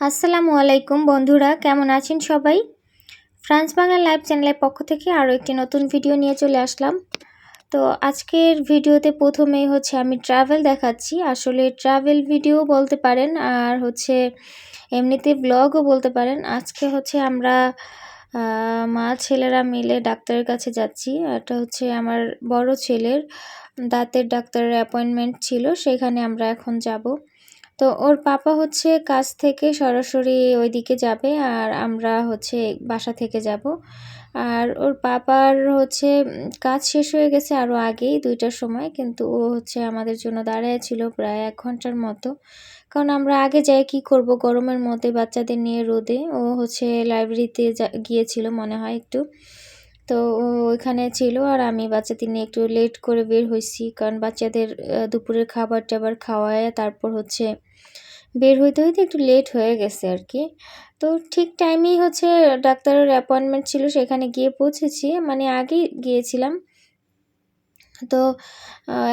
আসসালামু আলাইকুম বন্ধুরা, কেমন আছেন সবাই? ফ্রান্স বাংলা লাইভ চ্যানেলের পক্ষ থেকে আরও একটি নতুন ভিডিও নিয়ে চলে আসলাম। তো আজকের ভিডিওতে প্রথমেই আমি ট্রাভেল দেখাচ্ছি। আসলে ট্রাভেল ভিডিও বলতে পারেন, আর এমনিতে ব্লগও বলতে পারেন। আজকে আমরা মা ছেলেরা মিলে ডাক্তারের কাছে যাচ্ছি। এটা আমার বড় ছেলের দাঁতের ডাক্তারের অ্যাপয়েন্টমেন্ট ছিল, সেখানে আমরা এখন যাব। তো ওর পাপা কাজ থেকে সরাসরি ওইদিকে যাবে, আর আমরা বাসা থেকে যাব। আর ওর পাপার কাজ শেষ হয়ে গেছে আরও আগেই 2টার সময়, কিন্তু ও আমাদের জন্য দাঁড়ায় ছিল প্রায় 1 ঘন্টার মতো। কারণ আমরা আগে যাই, কি করব গরমের মধ্যে বাচ্চাদের নিয়ে রোদে। ও লাইব্রেরিতে গিয়েছিল মনে হয় একটু, তো ও ওইখানে ছিল। আর আমি বাচ্চাদের নিয়ে একটু লেট করে বের হয়েছি, কারণ বাচ্চাদের দুপুরের খাবার টাবার খাওয়ায় তারপর বের হইতে হইতে একটু লেট হয়ে গেছে আর কি। তো ঠিক টাইমেই ডাক্তারের অ্যাপয়েন্টমেন্ট ছিল, সেখানে গিয়ে পৌঁছেছি, মানে আগেই গিয়েছিলাম। তো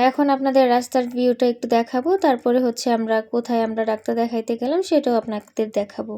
এখন আপনাদের রাস্তার ভিউটা একটু দেখাবো, তারপরে আমরা কোথায় ডাক্তার দেখাইতে গেলাম সেটাও আপনাদের দেখাবো।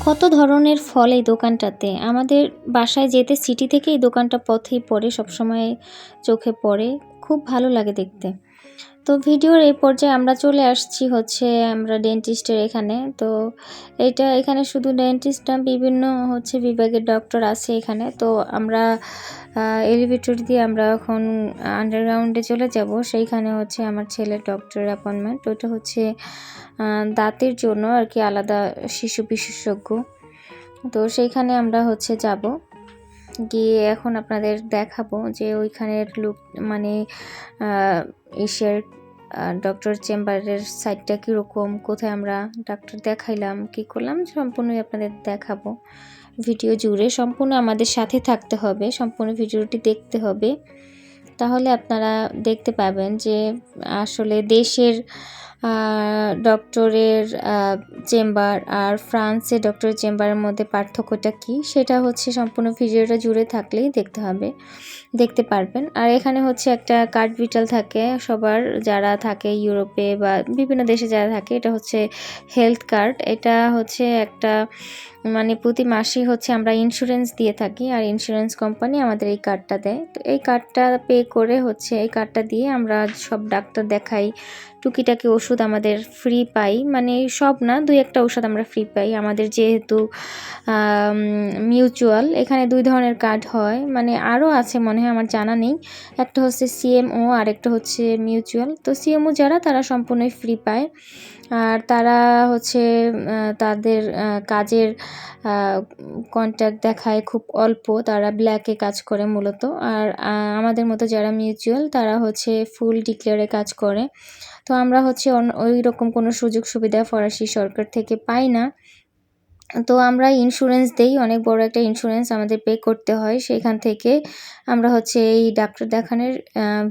কত ধরনের ফল এই দোকানটাতে। আমাদের বাসায় যেতে সিটি থেকে এই দোকানটা পথেই পড়ে, সবসময় চোখে পড়ে, খুব ভালো লাগে দেখতে। তো ভিডিওর এই পর্যায়ে আমরা চলে আসছি আমরা ডেন্টিস্টের এখানে। তো এখানে শুধু ডেন্টিস্ট না, বিভিন্ন বিভাগের ডক্টর আছে এখানে। তো আমরা এলিভেটর দিয়ে আমরা এখন আন্ডারগ্রাউন্ডে চলে যাব। সেইখানে আমার ছেলের ডক্টরের অ্যাপয়েন্টমেন্ট। ওইটা দাঁতের জন্য আর কি, আলাদা শিশু বিশেষজ্ঞ। তো সেইখানে আমরা যাব, গিয়ে এখন আপনাদের দেখাবো যে ওইখানের লুক, মানে এশিয়ার ডক্টর চেম্বারের সাইডটা কীরকম, কোথায় আমরা ডাক্তার দেখাইলাম, কী করলাম, সম্পূর্ণই আপনাদের দেখাবো। ভিডিও জুড়ে সম্পূর্ণ আমাদের সাথে থাকতে হবে, সম্পূর্ণ ভিডিওটি দেখতে হবে, তাহলে আপনারা দেখতে পাবেন যে আসলে দেশের ডক্টরের চেম্বার আর ফ্রান্সের ডক্টরের চেম্বারের মধ্যে পার্থক্যটা কী, সেটা সম্পূর্ণ ভিডিওটা জুড়ে থাকলেই দেখতে পারবেন। আর এখানে একটা কার্ড বিটাল থাকে সবার, যারা থাকে ইউরোপে বা বিভিন্ন দেশে যারা থাকে। এটা হেলথ কার্ড। এটা একটা, মানে প্রতি মাসেই আমরা ইন্স্যুরেন্স দিয়ে থাকি, আর ইন্স্যুরেন্স কোম্পানি আমাদের এই কার্ডটা দেয়। তো এই কার্ডটা পে করে এই কার্ডটা দিয়ে আমরা সব ডাক্তার দেখাই, টুকিটাকি ওষুধ আমাদের ফ্রি পাই, মানে সব না, 2-1টা ওষুধ আমরা ফ্রি পাই। আমাদের যেহেতু মিউচুয়াল, এখানে 2 ধরনের কার্ড হয়, মানে আরও আছে মনে হয়, আমার জানা নেই। একটা সিএমও আর একটা মিউচুয়াল। তো সিএমও যারা, তারা সম্পূর্ণই ফ্রি পায়। আর তারা তাদের কাজের কন্ট্যাক্ট দেখায় খুব অল্প, তারা ব্ল্যাকে কাজ করে মূলত। আর আমাদের মতো যারা মিউচুয়াল তারা হচ্ছে ফুল ডিক্লেয়ারে কাজ করে। তো আমরা হচ্ছে ওই রকম কোনো সুযোগ সুবিধা ফরাসি সরকার থেকে পাই না। তো আমরা ইন্স্যুরেন্স দেই, অনেক বড় একটা ইন্স্যুরেন্স আমাদের পে করতে হয়, সেখান থেকে আমরা হচ্ছে এই ডাক্তার দেখানোর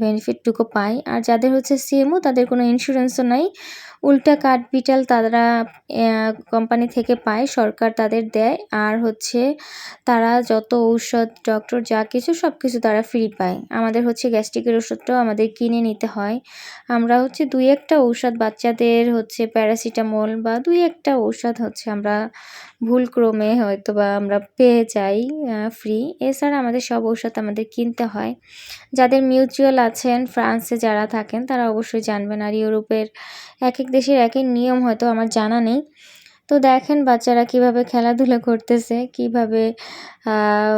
বেনিফিটটুকু পাই। আর যাদের হচ্ছে সিএমও তাদের কোনো ইন্স্যুরেন্সও নাই, উল্টা কাঠবিড়াল তারা কোম্পানি থেকে পায়, সরকার তাদের দেয়। আর হচ্ছে তারা যত ঔষধ ডক্টর যা কিছু সব কিছু তারা ফ্রি পায়। আমাদের হচ্ছে গ্যাস্ট্রিকের ওষুধটাও আমাদের কিনে নিতে হয়। আমরা হচ্ছে 2-1টা ঔষধ বাচ্চাদের হচ্ছে প্যারাসিটামল বা 2-1টা ঔষধ হচ্ছে আমরা ভুলক্রমে হয়তো বা আমরা পেয়ে যাই ফ্রি। এছাড়া আমাদের সব ঔষধ আমাদের কিনতে হয়। যাদের মিউচুয়াল আছেন ফ্রান্সে যারা থাকেন তারা অবশ্যই জানবেন। আর ইউরোপের এক এক দেশের এক এক নিয়ম হয়তো আমার জানা নেই। তো দেখেন বাচ্চারা কিভাবে খেলাধুলা করতেছে, কিভাবে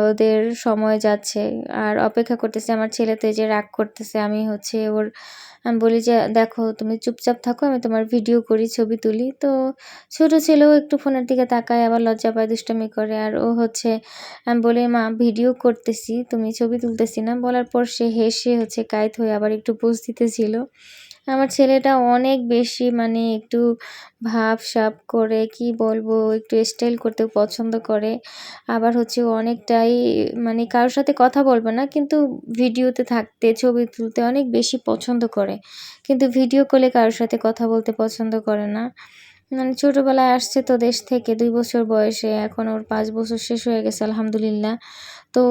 ওদের সময় যাচ্ছে আর অপেক্ষা করতেছে। আমার ছেলে তো এই যে রাগ করতেছে, আমি হচ্ছে আমি বলি যে দেখো তুমি চুপচাপ থাকো, আমি তোমার ভিডিও করি, ছবি তুলি। তো ছোট ছেলেও একটু ফোনের দিকে তাকায়, আবার লজ্জা পায়, দুষ্টামি করে। আর ও হচ্ছে আমি বলি মা ভিডিও করতেছি, তুমি ছবি তুলতেছি না, বলার পর সে হেসে হচ্ছে কাইত হয়ে আবার একটু পোজ দিতেছিল। আমার ছেলেটা অনেক বেশি মানে একটু ভাব-সাব করে, কি বলবো, একটু স্টাইল করতে পছন্দ করে। আবার হচ্ছে অনেকটাই মানে কারোর সাথে কথা বলবে না, কিন্তু ভিডিওতে থাকতে, ছবি তুলতে অনেক বেশি পছন্দ করে। কিন্তু ভিডিও কলে কারোর সাথে কথা বলতে পছন্দ করে না। মানে ছোটোবেলায় আসছে তো দেশ থেকে 2 বছর বয়সে, এখন ওর 5 বছর শেষ হয়ে গেছে আলহামদুলিল্লাহ। তো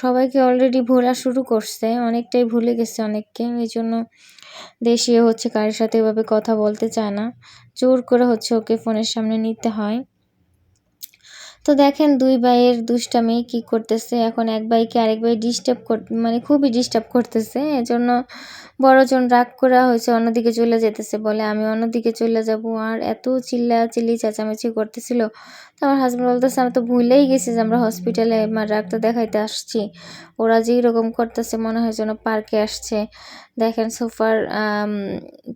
সবাইকে অলরেডি ভোলা শুরু করছে, অনেকটাই ভুলে গেছে অনেককে। এইজন্য দেশে হচ্ছে কারোর সাথে এভাবে কথা বলতে চায় না, জোর করে হচ্ছে ওকে ফোনের সামনে নিতে হয়। তো দেখেন 2 ভাইয়ের দুষ্টামি কি করতেছে। এখন এক ভাইকে আরেক ভাই ডিস্টার্ব মানে খুবই ডিস্টার্ব করতেছে। এজন্য বড়জন রাগ করা হয়েছে, অন্যদিকে চলে যেতেছে, বলে আমি অন্যদিকে চলে যাব। আর এত চিল্লাচিল্লি চেঁচামেচি করতেছিল। তো আমার হাজব্যান্ড বলতেছে আমি তো ভুলেই গেছি যে আমরা হসপিটালে ডাক্তার দেখাইতে আসছি। ওরা যেই রকম করতেছে মনে হয় যেন পার্কে আসছে। দেখেন সোফার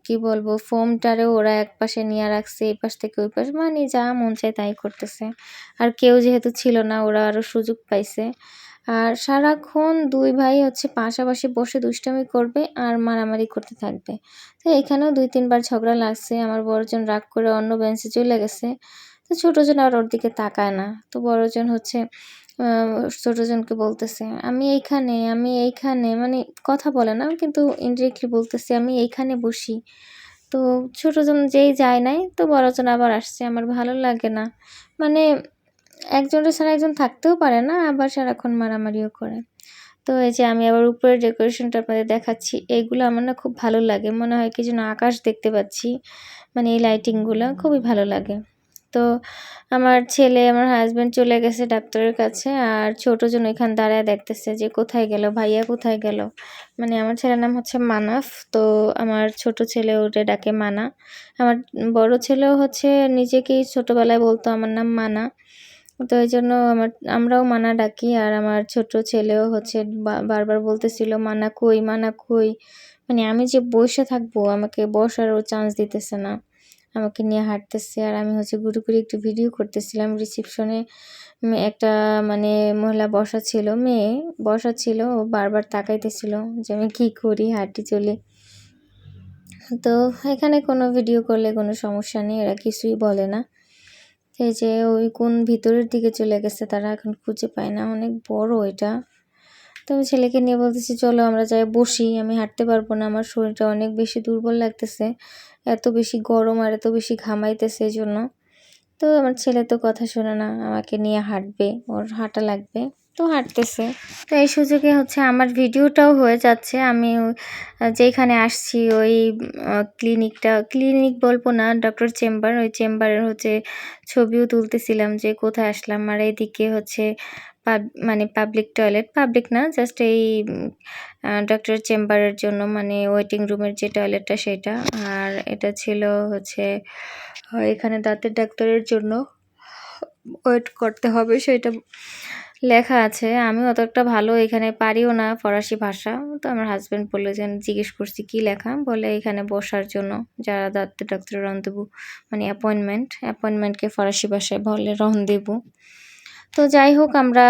কি বলবো ফোমটারেও ওরা একপাশে নিয়ে রাখছে, এই পাশ থেকে ওই পাশ, মানে যা মন চায় তাই করতেছে। আর কেউ যেহেতু ছিল না ওরা আরও সুযোগ পাইছে। আর সারাক্ষণ 2 ভাই হচ্ছে পাশাপাশি বসে দুষ্টামি করবে আর মারামারি করতে থাকবে। তো এখানেও 2-3 বার ঝগড়া লাগছে। আমার বড়জন রাগ করে অন্য বেঞ্চে চলে গেছে। তো ছোটজন আর ওর দিকে তাকায় না। তো বড়জন হচ্ছে ছোটজনকে বলতেছে আমি এইখানে, মানে কথা বলে না কিন্তু ইনডিরেক্টলি বলতেছে আমি এইখানে বসি। তো ছোটজন যেই যায় নাই, তো বড়জন আবার আসছে। আমার ভালো লাগে না, মানে একজনের ছাড়া একজন থাকতেও পারে না, আবার সারাক্ষণ মারামারিও করে। তো এই যে আমি আবার উপরের ডেকোরেশনটা আপনাদের দেখাচ্ছি, এইগুলো আমার না খুব ভালো লাগে, মনে হয় কি যেন আকাশ দেখতে পাচ্ছি, মানে এই লাইটিংগুলো খুবই ভালো লাগে। তো আমার ছেলে, আমার হাজব্যান্ড চলে গেছে ডাক্তারের কাছে, আর ছোটজন ওইখানে দাঁড়ায় দেখতেছে যে কোথায় গেল ভাইয়া, কোথায় গেল। মানে আমার ছেলের নাম হচ্ছে মানাফ, তো আমার ছোট ছেলে ওটা ডাকে মানা। আমার বড় ছেলেও হচ্ছে নিজেকেই ছোটোবেলায় বলতো আমার নাম মানা, তো এই জন্য আমরাও মানা ডাকি। আর আমার ছোট ছেলেও হচ্ছে বারবার বলতেছিল মানা কই, মানা কই। মানে আমি যে বসে থাকবো, আমাকে বসারও চান্স দিতেছে না, আমাকে নিয়ে হাঁটতেছে। আর আমি হচ্ছে ঘুরে ঘুরে একটু ভিডিও করতেছিলাম। রিসেপশনে একটা মানে মহিলা বসা ছিল, মেয়ে বসা ছিল, ও বারবার তাকাইতেছিল যে আমি কী করি, হাঁটি চলি। তো এখানে কোনো ভিডিও করলে কোনো সমস্যা নেই, এরা কিছুই বলে না। এই যে ওই কোন ভিতরের দিকে চলে গেছে, তারা এখন খুঁজে পায় না, অনেক বড় এটা। তো আমি ছেলেকে নিয়ে বলতেছি চলো আমরা যাই বসি, আমি হাঁটতে পারবো না, আমার শরীরটা অনেক বেশি দুর্বল লাগতেছে, এত বেশি গরম আর এত বেশি ঘামাইতেছে এই জন্য। তো আমার ছেলে তো কথা শোনে না, আমাকে নিয়ে হাঁটবে, ওর হাঁটা লাগবে, তো হাঁটতেছে। তো এই সুযোগে হচ্ছে আমার ভিডিওটাও হয়ে যাচ্ছে। আমি যেখানে আসছি ওই ক্লিনিক বলবো না, ডক্টর চেম্বার, ওই চেম্বারের হচ্ছে ছবিও তুলতেছিলাম যে কোথায় আসলাম। আর এইদিকে হচ্ছে মানে পাবলিক টয়লেট, পাবলিক না, জাস্ট এই ডক্টর চেম্বারের জন্য, মানে ওয়েটিং রুমের যে টয়লেটটা সেটা। আর এটা ছিল হচ্ছে এখানে দাঁতের ডাক্তারের জন্য ওয়েট করতে হবে সেটা। লেখা আছে। আমি অত একটা ভালো এখানে পারিও না ফরাসি ভাষা। তো আমার হাসব্যান্ড বলল যে, জিজ্ঞেস করছি কি লেখা? বলে এখানে বসার জন্য যারা ডাক্তারের রন্ধেবু মানে অ্যাপয়েন্টমেন্টকে ফরাসি ভাষায় বলে রন্ধেবু। তো যাই হোক আমরা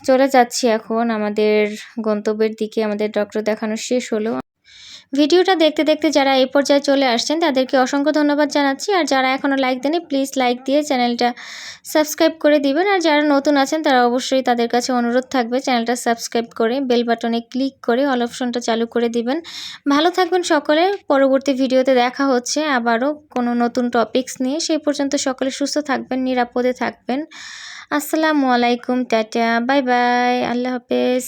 চলে যাচ্ছি এখন আমাদের গন্তব্যের দিকে। আমাদের ডক্টর দেখানো শেষ হলো। ভিডিওটা দেখতে দেখতে যারা এই পর্যায়ে চলে আসছেন তাদেরকে অসংখ্য ধন্যবাদ জানাচ্ছি। আর যারা এখনও লাইক দেননি প্লিজ লাইক দিয়ে চ্যানেলটা সাবস্ক্রাইব করে দিবেন। আর যারা নতুন আছেন তারা অবশ্যই তাদের কাছে অনুরোধ থাকবে চ্যানেলটা সাবস্ক্রাইব করে বেল বাটনে ক্লিক করে অল অপশনটা চালু করে দিবেন। ভালো থাকবেন সকলে। পরবর্তী ভিডিওতে দেখা হচ্ছে আবারও কোনো নতুন টপিকস নিয়ে। সেই পর্যন্ত সকলে সুস্থ থাকবেন, নিরাপদে থাকবেন। আসসালামু আলাইকুম, টাটা, বাই বাই, আল্লাহ হাফেজ।